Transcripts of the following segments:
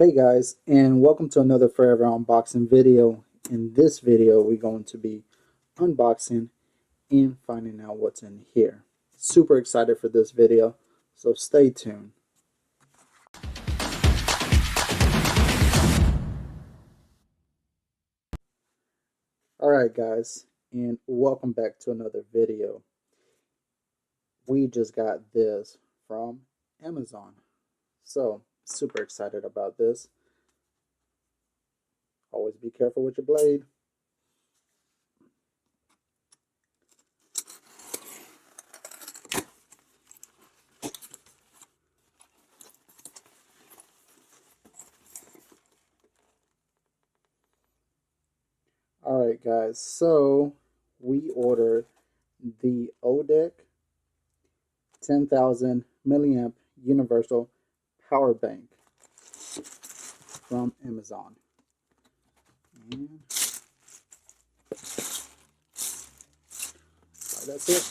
Hey guys, and welcome to another Forever Unboxing video. In this video, we're going to be unboxing and finding out what's in here. Super excited for this video, so stay tuned. Alright guys, and welcome back to another video. We just got this from Amazon, so super excited about this. Always be careful with your blade. Alright guys, so we ordered the Odec 10,000 milliamp universal power bank from Amazon. And that's it.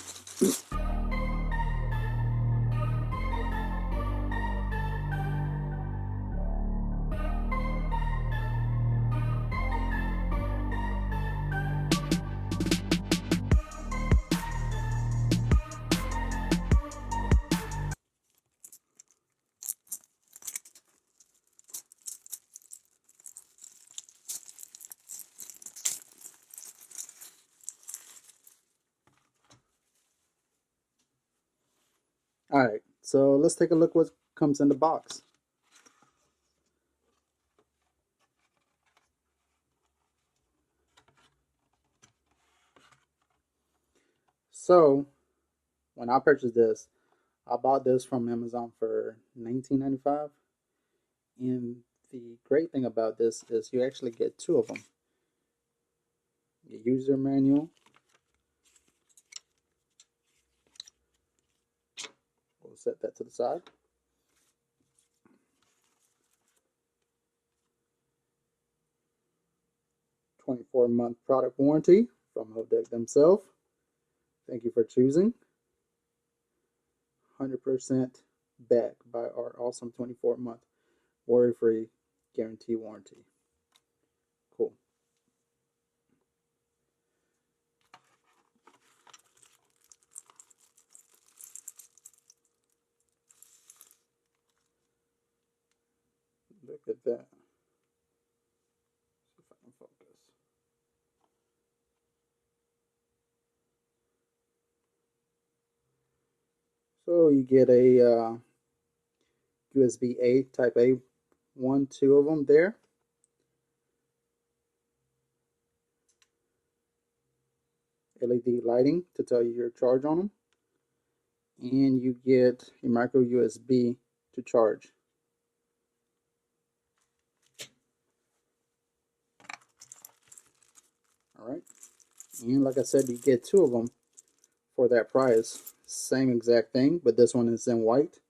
Alright, so let's take a look what comes in the box. So, when I purchased this, I bought this from Amazon for $19.95. And the great thing about this is you actually get two of them. The user manual. We'll set that to the side. "24-month product warranty" from Odec themselves. Thank you for choosing. 100% backed by our awesome 24-month worry-free guarantee warranty. Cool. Look at that. See if I can focus. So you get a USB-A type A, two of them there. LED lighting to tell you your charge on them. And you get a micro USB to charge. Alright, and like I said, you get two of them for that price. Same exact thing, but this one is in white.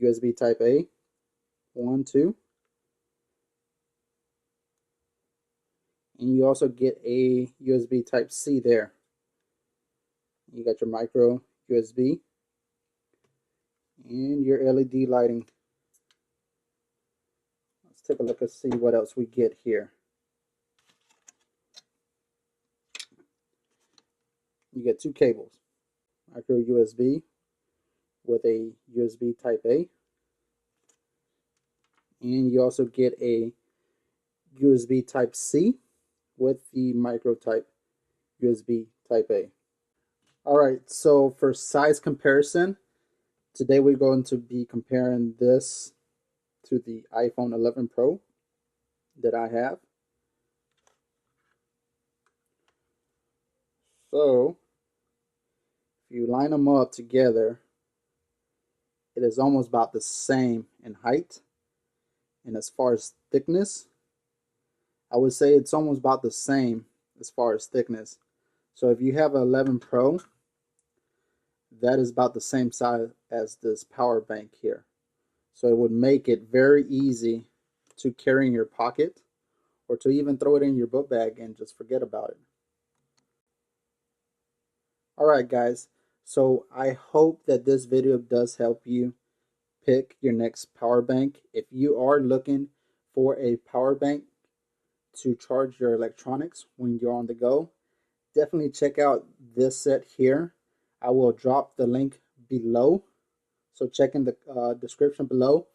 USB type A, 2. And you also get a USB type C there. You got your micro USB and your LED lighting. Let's take a look and see what else we get here. You get two cables, micro USB with a USB type A, and you also get a USB type C with the micro type USB type A. Alright, so for size comparison, today we're going to be comparing this to the iPhone 11 Pro that I have. So, if you line them up together, it is almost about the same in height. And as far as thickness, I would say it's almost about the same as far as thickness. So if you have an 11 Pro, that is about the same size as this power bank here. So it would make it very easy to carry in your pocket or to even throw it in your book bag and just forget about it. Alright guys, so I hope that this video does help you pick your next power bank. If you are looking for a power bank to charge your electronics when you're on the go, definitely check out this set here. I will drop the link below, so check in the description below,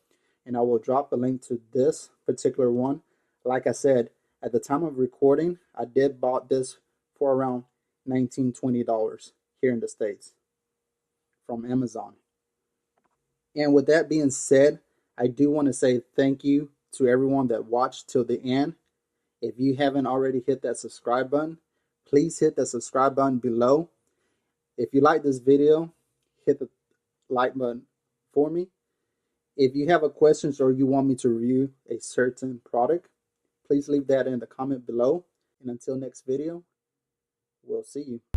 and I will drop the link to this particular one. Like I said, at the time of recording, I did bought this for around $19-20 here in the States from Amazon. And with that being said, I do want to say thank you to everyone that watched till the end. If you haven't already hit that subscribe button, please hit the subscribe button below. If you like this video, hit the like button for me. If you have a question or you want me to review a certain product, please leave that in the comment below. And until next video, we'll see you.